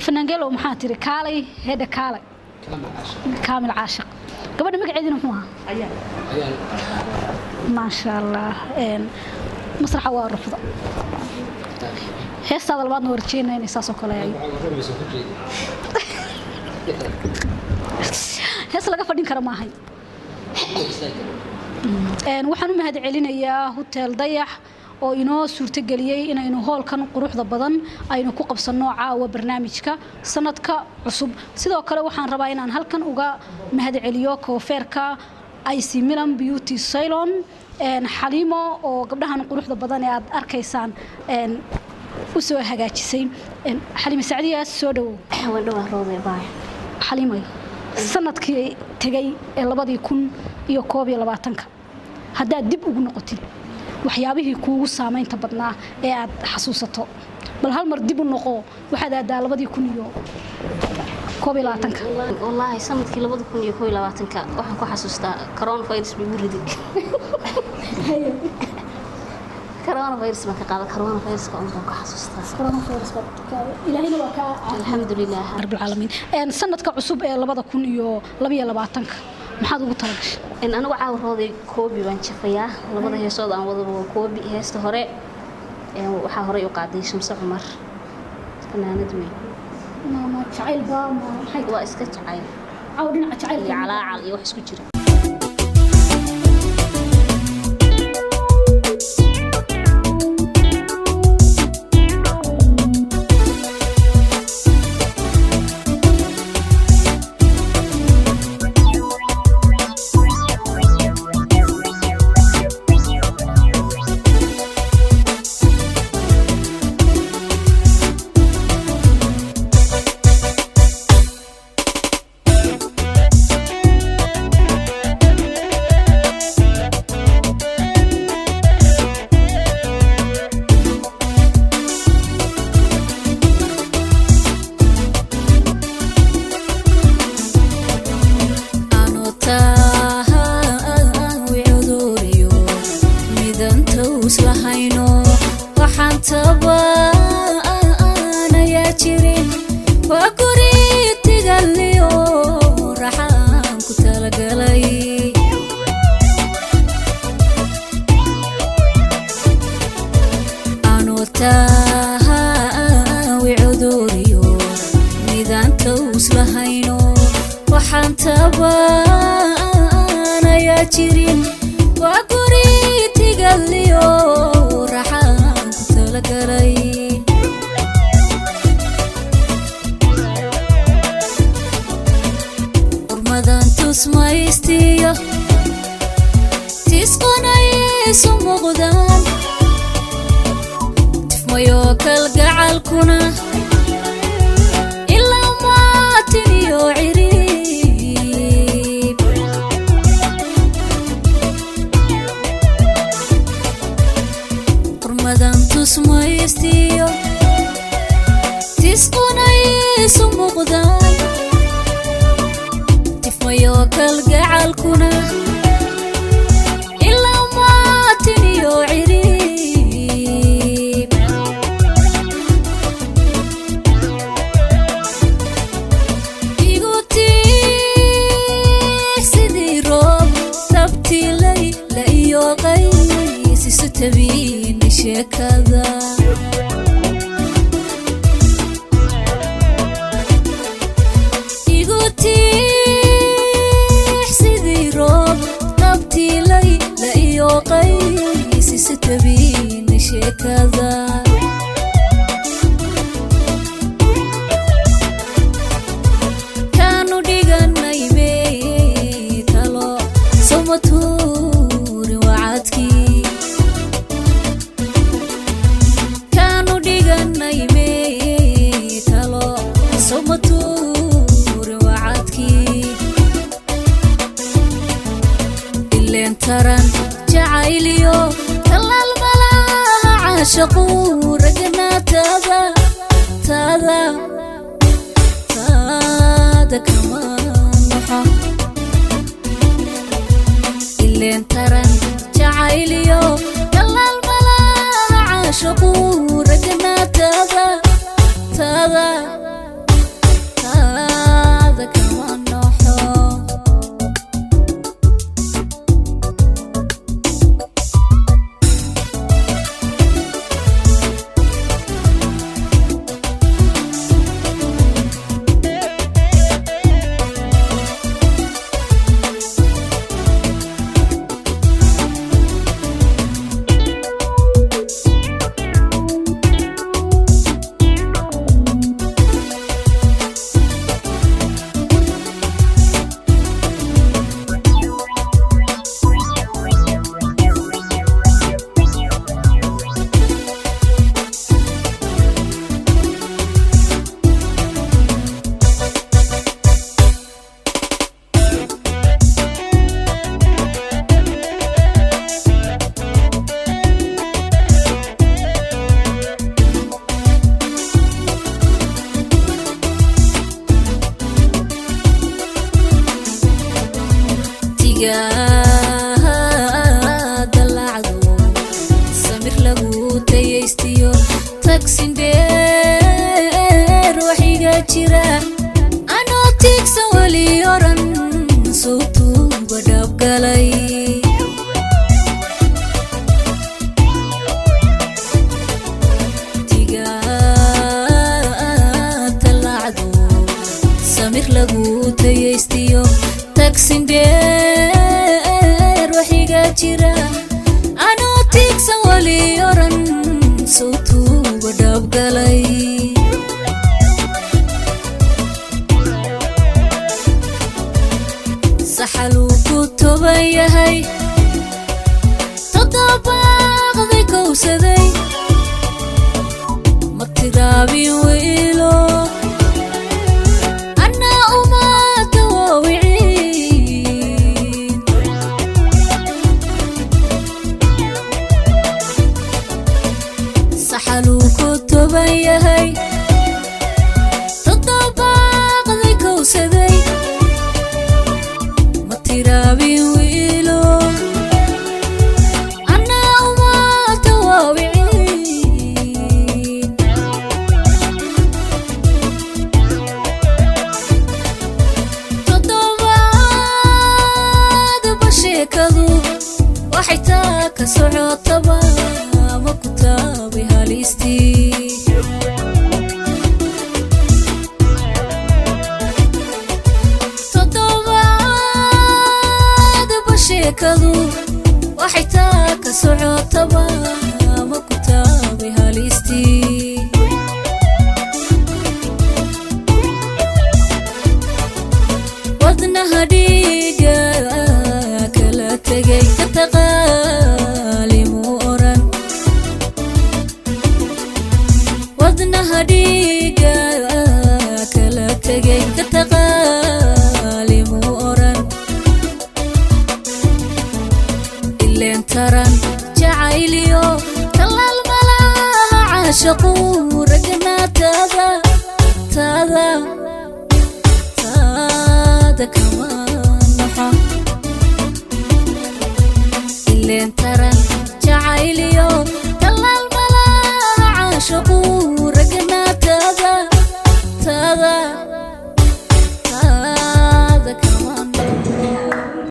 فنان قالوا محاتري كالي هذا كالي كامل عاشق قبل ما قاعدين معها ما شاء الله مسرح وارفض هسه هذا البعض نورتشينا إن إحساسه كلاي هسه لقى فردين كرماهي waxaan u mahad celinayaa hotel dayax oo inoo suurtageliyay inaynu hoolkan quruxda badan aynu ku qabsano caawa barnaamijka sanadka cusub sidoo kale waxaan rabaa inaan halkan uga mahad celiyo koofeerka IC Milan Beauty Salon Xalimo oo gabdhahan quruxda badan ee aad arkaysaan u soo hagaajisay Xalimo Saacdiya soo dhaw wadhow roobay baay Xalimo sanadkii tagay 2021 haddaad dib ugu noqotid waxyaabihii kuugu saameynta badnaa ee aad xasuusato bal hal mar dib u noqo waxaad aadaa 2021 wallahi sanadkii 2021 waxaan ku xasuustaa coronavirus bigu riday coronavirus ma ka qaada coronavirus ka aan ku xasuustaa coronavirus ilaahina waa ka alxamdulillah rabbil caalamiin sanadka cusub ee 2022 maxaad ugu talagashay anigu caawrooday koobi baan jafayaa labada heesood aan wada koobi heesta hore waxa hore u qaaday Shamsa Umar fanaanad weyn ma jacayl baa maxay waa iska jacayl awdina jacayl calaacal iyo wax isku jira taada taada kama noxo dalacdo samir lagu tayaystiyo tagsin dheer waxiga jira anoo tiigsan weli oran sawtuuba dhabgalay dalacdo samir lagu tayaystiyo tagsin dheer waxiga jira anoo tiigsan weli oran sawtuuba dhabgalay saxaluu ku toban yahay toddobaaqday kowsaday ma tiraabin wiilo saxaluu ku toban yahay toddobaaqday kowsaday ma tiraabin wiilo anaa uma tawaawiciin toddobaadba sheekadu waxay taa ka socotaba ma ku taabay halistii toddobaadba sheekadu waxay taa ka socotaba ma ku taabay halistii wadnaha dhiiga kala tegay ka taqaalimu oran wadnaha dhiiga kala tegay ka taqaalimu oran ileen taran jacayliyo talaal malaha caashaqu ragnaa taada taada taada kama naxa ileen taran jacayliyo talaal malaha caashaqu ragnaa taada taada